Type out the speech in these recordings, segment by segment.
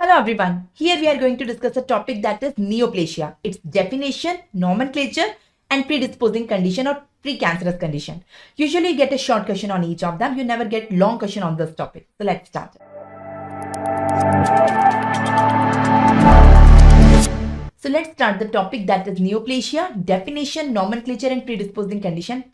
Hello everyone, here we are going to discuss a topic that is neoplasia, its definition, nomenclature and predisposing condition or precancerous condition. Usually you get a short question on each of them, you never get long question on this topic. So let's start. So let's start the topic that is neoplasia, definition, nomenclature and predisposing condition.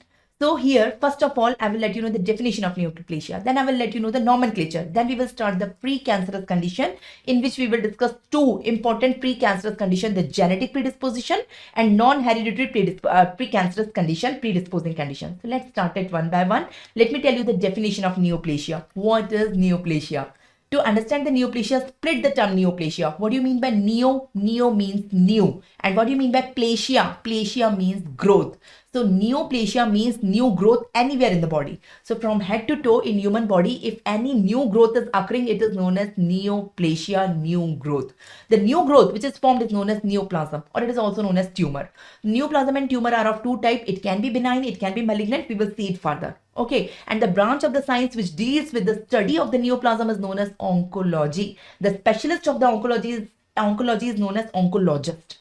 So here, first of all, I will let you know the definition of neoplasia. Then I will let you know the nomenclature. Then we will start the precancerous condition, in which we will discuss two important precancerous conditions, the genetic predisposition and non-hereditary precancerous condition, predisposing condition. So let's start it one by one. Let me tell you the definition of neoplasia. What is neoplasia? To understand the neoplasia, split the term neoplasia. What do you mean by neo? Neo means new. And what do you mean by plasia? Plasia means growth. So neoplasia means new growth anywhere in the body. So from head to toe in human body, if any new growth is occurring, it is known as neoplasia, new growth. The new growth which is formed is known as neoplasm, or it is also known as tumor. Neoplasm and tumor are of two types. It can be benign, it can be malignant. We will see it further. Okay, and the branch of the science which deals with the study of the neoplasm is known as oncology. The specialist of the oncology is known as oncologist.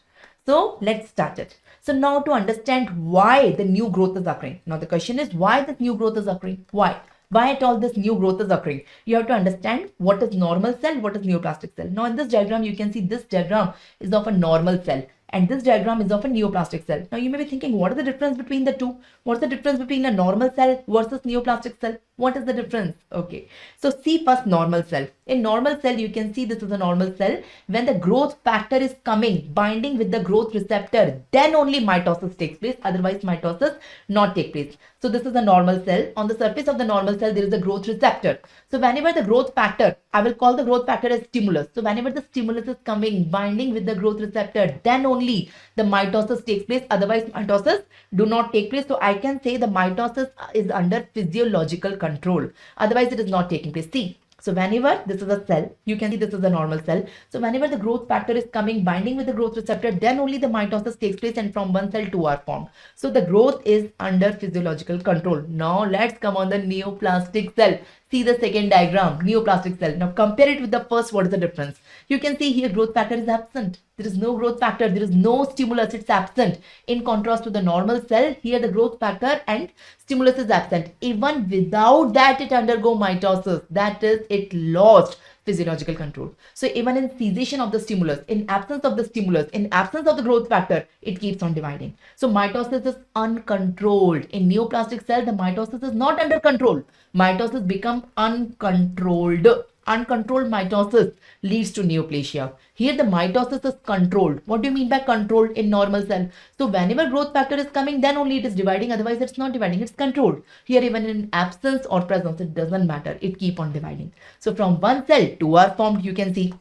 So let's start it. So now to understand why the new growth is occurring. Now the question is why this new growth is occurring? Why? Why at all this new growth is occurring? You have to understand what is normal cell, what is neoplastic cell. Now in this diagram, you can see this diagram is of a normal cell. And this diagram is of a neoplastic cell. Now you may be thinking, what is the difference between the two? What's the difference between a normal cell versus neoplastic cell? What is the difference? Okay. So see first normal cell. In normal cell, you can see this is a normal cell. When the growth factor is coming, binding with the growth receptor, then only mitosis takes place. Otherwise, mitosis not take place. So this is a normal cell. On the surface of the normal cell, there is a growth receptor. So whenever the growth factor, I will call the growth factor as stimulus. So whenever the stimulus is coming, binding with the growth receptor, then only the mitosis takes place. Otherwise, mitosis do not take place. So I can say the mitosis is under physiological control. Otherwise, it is not taking place. See. So whenever this is a cell, you can see this is a normal cell. So whenever the growth factor is coming, binding with the growth receptor, then only the mitosis takes place and from one cell two are formed. So the growth is under physiological control. Now let's come on the neoplastic cell. See the second diagram, neoplastic cell. Now compare it with the first. What is the difference? You can see here growth factor is absent. There is no growth factor. There is no stimulus. It's absent. In contrast to the normal cell, here the growth factor and stimulus is absent. Even without that, it undergo mitosis. That is, it lost physiological control. So even in cessation of the stimulus, in absence of the stimulus, in absence of the growth factor, it keeps on dividing. So mitosis is uncontrolled. In neoplastic cell, the mitosis is not under control. Mitosis become uncontrolled. Uncontrolled mitosis leads to neoplasia. Here the mitosis is controlled. What do you mean by controlled in normal cell? So whenever growth factor is coming, then only it is dividing. Otherwise, it's not dividing. It's controlled. Here even in absence or presence, it doesn't matter. It keep on dividing. So from one cell, two are formed. You can see.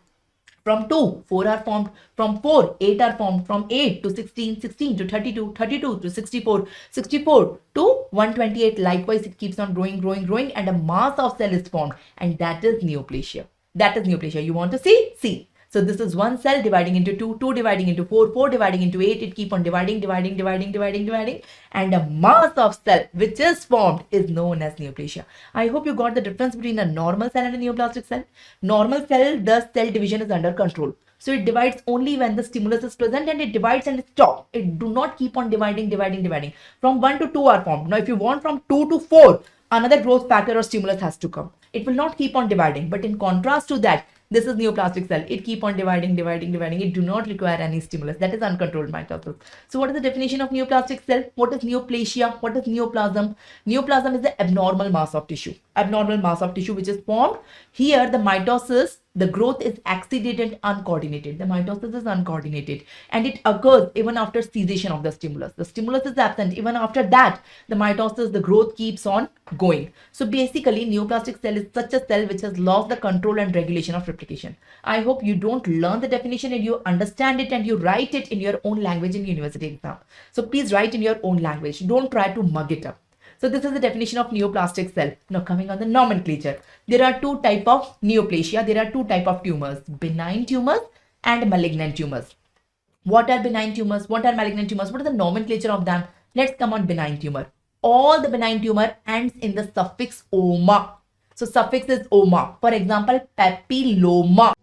From 2, 4 are formed. From 4, 8 are formed. From 8 to 16, 16 to 32, 32 to 64, 64 to 128. Likewise, it keeps on growing, growing, growing, and a mass of cell is formed. And that is neoplasia. That is neoplasia. You want to see? See. So this is one cell dividing into 2, 2 dividing into 4, 4 dividing into 8. It keep on dividing, dividing, dividing, dividing, dividing. And a mass of cell which is formed is known as neoplasia. I hope you got the difference between a normal cell and a neoplastic cell. Normal cell, the cell division is under control. So it divides only when the stimulus is present, and it divides and it stops. It do not keep on dividing, dividing, dividing. From 1 to 2 are formed. Now if you want from 2 to 4, another growth factor or stimulus has to come. It will not keep on dividing. But in contrast to that, this is neoplastic cell. It keep on dividing, dividing, dividing. It do not require any stimulus. That is uncontrolled mitosis. So what is the definition of neoplastic cell? What is neoplasia? What is neoplasm? Neoplasm is the abnormal mass of tissue. Abnormal mass of tissue which is formed. Here the mitosis, the growth is accidental, uncoordinated. The mitosis is uncoordinated and it occurs even after cessation of the stimulus. The stimulus is absent. Even after that, the mitosis, the growth keeps on going. So basically, neoplastic cell is such a cell which has lost the control and regulation of replication. I hope you don't learn the definition and you understand it and you write it in your own language in university exam. So please write in your own language. Don't try to mug it up. So this is the definition of neoplastic cell. Now coming on the nomenclature. There are two types of neoplasia. There are two types of tumors, benign tumors and malignant tumors. What are benign tumors? What are malignant tumors? What is the nomenclature of them? Let's come on benign tumor. All the benign tumor ends in the suffix oma. So suffix is oma. For example, papilloma.